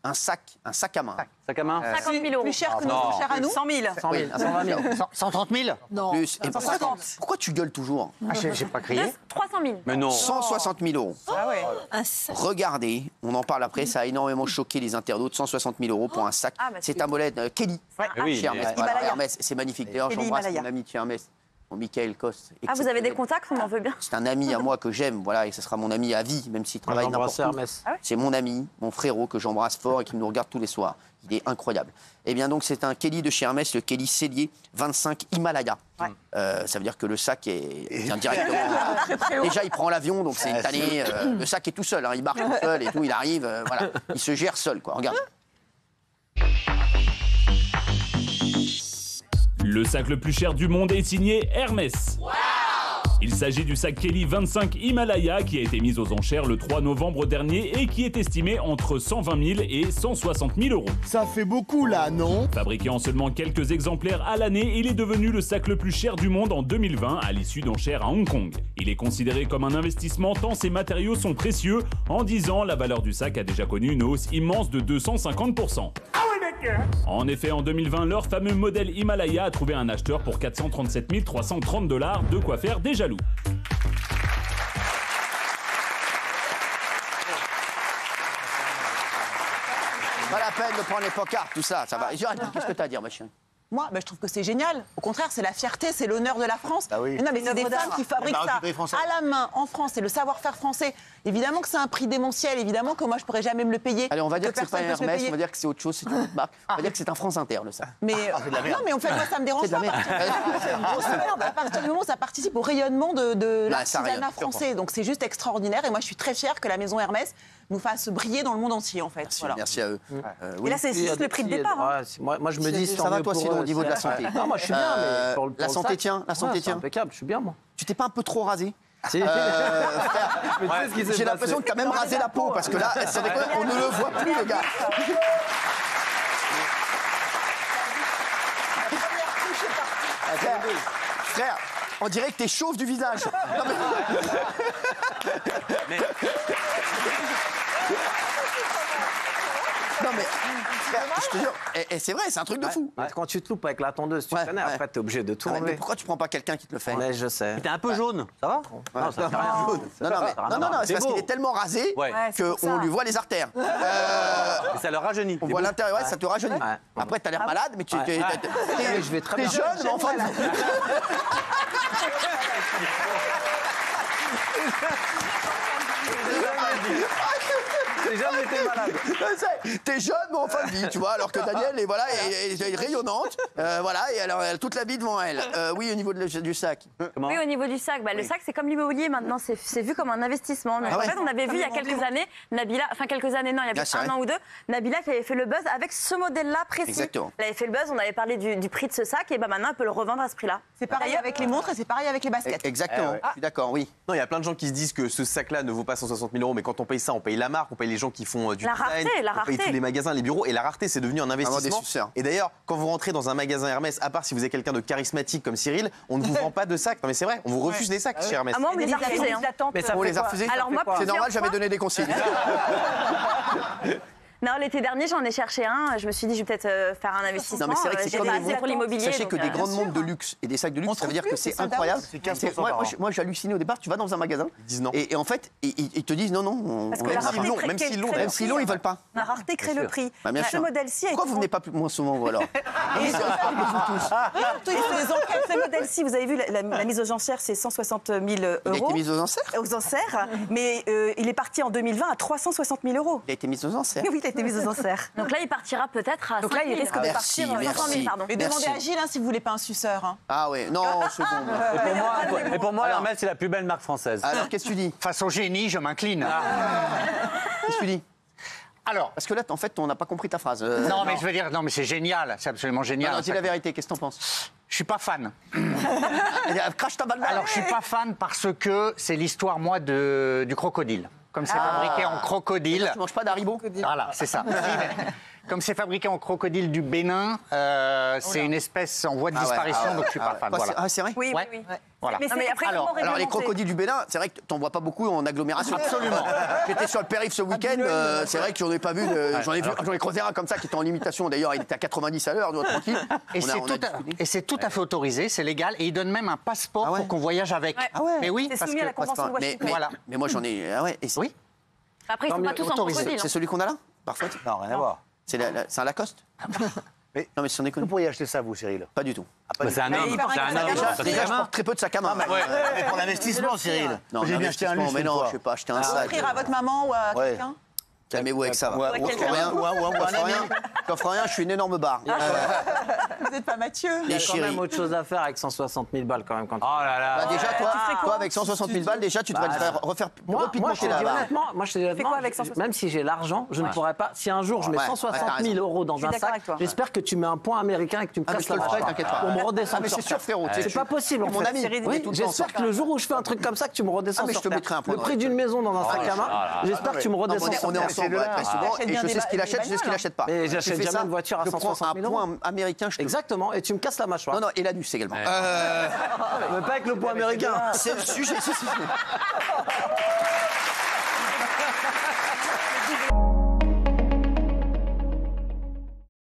un sac à main. Sac à main 50 000 euros. Plus cher que nous, plus cher à nous. 100 000. 100 000. 120 000. 130 000 Non. Plus. Et pourquoi tu gueules toujours? J'ai pas crié. 300 000. Mais non. 160 000 euros. Ah ouais. Un sac. Regardez, on en parle après, ça a énormément choqué les internautes. 160 000 euros pour un sac. Ah, bah, c'est un modèle Kelly. Oui, Chez Hermès. mais- Voilà, Himalaya. Hermès, c'est magnifique. D'ailleurs, Kelly j'embrasse Himalaya. mon ami de chez Hermès, mon Michael Coste. Ah, vous avez des contacts, on en veut bien. C'est un ami à moi que j'aime, voilà, et ce sera mon ami à vie, même s'il travaille n'importe où. Hermès. C'est mon ami, mon frérot que j'embrasse fort et qui nous regarde tous les soirs. Il est incroyable. Eh bien donc c'est un Kelly de chez Hermès, le Kelly Cellier 25 Himalaya. Ça veut dire que le sac vient directement. Déjà il prend l'avion, donc c'est une tannée. Le sac est tout seul, hein, il marche tout seul et tout, il arrive, voilà, il se gère seul, quoi. Regarde. Le sac le plus cher du monde est signé Hermès. Il s'agit du sac Kelly 25 Himalaya qui a été mis aux enchères le 3 novembre dernier et qui est estimé entre 120 000 et 160 000 euros. Ça fait beaucoup là, non? Fabriqué en seulement quelques exemplaires à l'année, il est devenu le sac le plus cher du monde en 2020 à l'issue d'enchères à Hong Kong. Il est considéré comme un investissement tant ses matériaux sont précieux. En 10 ans, la valeur du sac a déjà connu une hausse immense de 250%. En effet, en 2020, leur fameux modèle Himalaya a trouvé un acheteur pour 437 330 $, de quoi faire des jaloux. Pas la peine de prendre les pancartes, tout ça, ça va. Qu'est-ce que t'as à dire, ma chérie? Moi, je trouve que c'est génial. Au contraire, c'est la fierté, c'est l'honneur de la France. Ah oui. Mais non, mais c'est des œuvre d'art. femmes qui fabriquent ça à la main, en France. C'est le savoir-faire français. Évidemment que c'est un prix démentiel. Évidemment que moi, je pourrais jamais me le payer. Allez, on va dire que c'est pas un personne peut se le Hermès, payer. on va dire que c'est autre chose, c'est une autre marque. On va dire que c'est un France Inter, le sac. Mais non, mais en fait, moi, ça me dérange C'est de la pas. merde. C'est une grosse merde. À partir du moment où ça participe au rayonnement de Bah, ça l'artisanat rayonne, français. Donc c'est juste extraordinaire. Et moi, je suis très fière que la maison Hermès nous fasse briller dans le monde entier, en fait. Voilà. Merci à eux. Et là, c'est juste le prix de départ. hein. Moi, je me dis... Ça va, toi, sinon, au niveau de la santé? Non, moi, je suis bien, mais pour La le santé sac, tient, la santé c'est tient. impeccable, je suis bien, moi. Tu t'es pas un peu trop rasé? Si. J'ai l'impression que tu as même rasé la peau, parce que là, c'est vrai qu'on ne le voit plus, le gars. Frère, on dirait que t'es chauve du visage. Non, mais frère, je te jure, et c'est vrai, c'est un truc de fou. Quand tu te loupes avec la tondeuse, tu connais, ouais. après, t'es obligé de tout Ah, mais enlever. pourquoi tu prends pas quelqu'un qui te le fait? Mais je sais. T'es un peu jaune, ça va? Non, ça fait rien. Non, c'est parce qu'il est tellement rasé Ouais. c'est pour ça. qu'on lui voit les artères. Et ça le rajeunit. On voit l'intérieur, ouais, ça te rajeunit. Ouais. Après, t'as l'air malade, mais tu Je vais très t'es bien. jeune, mais enfin. J'ai jamais été malade. T'es jeune, mais en fin de vie, tu vois, alors que Daniel est, voilà, est rayonnante, voilà, et elle a toute la vie devant elle. Oui, au niveau du sac. Oui, au niveau du sac, bah, le sac, c'est comme l'immobilier maintenant, c'est vu comme un investissement. Donc, Ah en ouais. fait, on avait vu il y a quelques années, Nabila, enfin quelques années, non, il y a Ah, c'est peut-être un vrai. an ou deux, Nabila qui avait fait le buzz avec ce modèle-là précis. Exactement. Elle avait fait le buzz, on avait parlé du prix de ce sac, et bah maintenant, elle peut le revendre à ce prix-là. C'est pareil avec les montres et c'est pareil avec les baskets. Exactement, je suis d'accord, oui. Non, il y a plein de gens qui se disent que ce sac-là ne vaut pas 160 000 euros, mais quand on paye ça, on paye la marque, on paye les gens qui font du La design, rareté, la on paye rareté. tous les magasins, les bureaux, et la rareté, c'est devenu un Vraiment des investissement. suceurs. Et d'ailleurs, quand vous rentrez dans un magasin Hermès, à part si vous êtes quelqu'un de charismatique comme Cyril, on ne vous vend pas de sacs. Non mais c'est vrai, on vous refuse des sacs chez Hermès. Ah, moi, on me les a refusés. hein. Mais ça On fait les a quoi refusés. Alors moi, C'est plusieurs normal, j'avais fois- donné des consignes. Non, l'été dernier, j'en ai cherché un. Je me suis dit, je vais peut-être faire un investissement. Non, mais c'est vrai que c'est J'ai comme pas les assez montres. pour l'immobilier. Sachez donc, que des grandes montres de luxe et des sacs de luxe, ça veut dire que c'est sold out. incroyable. C'est 15% par an. Moi, j'ai halluciné au départ. Tu vas dans un magasin Ils disent non. et en fait, ils te disent non, Parce que même la s'ils rareté l'ont, crée- même s'ils l'ont, crée le même prix, s'ils l'ont, ils veulent pas. La rareté crée le prix. Bah, bien Ce sûr. modèle-ci a Pourquoi été vous venez pas moins souvent, vous alors? Ce modèle-ci, vous avez vu, la mise aux enchères, c'est 160 000 Il a euros. été mis aux enchères. Aux enchères, mais il est parti en 2020 à 360 000 euros. Il a été mis aux enchères. Oui, il a été mis aux enchères. Donc là, il partira peut-être à. Donc là, il risque de Merci, partir à 500 000, merci. pardon. Mais Merci. demandez à Gilles si vous voulez pas un suceur. hein. Ah ouais, non, seconde. Et pour moi, Hermès, c'est la plus belle marque française. Alors, qu'est-ce que tu dis? Face au génie, je m'incline. Qu'est-ce que tu dis? Alors, Parce que là, en fait, on n'a pas compris ta phrase. non, mais je veux dire, non, mais c'est génial, c'est absolument génial. Non, dis la vérité, qu'est-ce que t'en penses? Je suis pas fan. Crache ta balle. Alors, je suis pas fan parce que c'est l'histoire, moi, du crocodile. Comme c'est fabriqué en crocodile. Tu manges pas d'Haribo? Voilà, c'est ça. Si, mais comme c'est fabriqué en crocodile du Bénin, c'est une espèce en voie de Ah ouais, disparition, ah ouais, donc je suis pas fan. Quoi, Voilà. c'est vrai Oui, Ouais. oui, oui. Voilà. Mais c'est après, alors, comment Alors les réglementer crocodiles du Bénin, c'est vrai que t'en vois pas beaucoup en agglomération. Absolument. J'étais sur le périph' ce week-end, c'est vrai que j'en ai pas vu, j'en ai croisé un comme ça qui était en limitation. D'ailleurs, il était à 90 à l'heure, tranquille. Et On a- c'est on a tout, discuté. et c'est tout à fait autorisé, c'est légal, et ils donnent même un passeport Ah ouais. pour qu'on voyage avec. Ouais. Ah ouais. Mais oui, C'est parce soumis à que la Convention de Washington. Voilà. Mais moi j'en ai. Ah ouais. Et oui. Après, ils sont pas tous en autorisé. crocodile. c'est celui qu'on a là, parfois. Non, rien à voir. C'est un Lacoste. Mais- Non mais sans déconner. Vous pourriez acheter ça, vous, Cyril. Pas du tout. Bah, c'est un homme. il paraît C'est que un ça homme. gamin. Déjà, je porte très peu de sac à main. Mais pour l'investissement, Cyril. Non, J'ai bien acheté un investissement, lustre mais une non, fois. je vais pas acheter un sac. Offrir à votre maman ou à Ouais. quelqu'un. Calmez-vous avec ça. Ouais, Je ouais, t'offre rien. ouais, ouais, ouais, Je t'offre un rien. ami. Je t'offre rien, je suis une énorme barre. Vous n'êtes pas Mathieu. Il y Les a quand chéris. même autre chose à faire avec 160 000 balles quand même. Quand... Oh là là. Bah, déjà, toi, avec 160 000 balles, déjà, tu devrais te faire refaire Moi, je te repigmenter dis la barre. honnêtement, Fais quoi avec 160 000? même si j'ai l'argent, je ne pourrais pas. Si un jour je mets Ouais, 160 t'as 000 euros dans Je suis un d'accord sac, avec toi. j'espère que tu mets un point américain et que tu me Ah, mais casses je te la le ferai, mâchoire. t'inquiète pas. Pour me redescendre Ah, mais c'est sur sûr, terre. frérot. C'est pas possible. en Mon fait. ami, Cyril, Oui, tout le temps j'espère que le jour où je fais un truc comme ça, que tu me redescends Ah, mais sur je te terre. mettrai un point Le dans prix la d'une maison dans un sac à main, j'espère que tu me Non, redescends on est sur terre. ensemble très souvent Achète et bien je des sais ce qu'il ba- achète, je sais ce qu'il achète pas. Mais Tu j'achète fais jamais ça, une voiture à je prends 160 000 un point euros. américain, je te. Exactement, et tu me casses la mâchoire. Non, non, et l'anus également. Mais pas avec le point américain. C'est le sujet.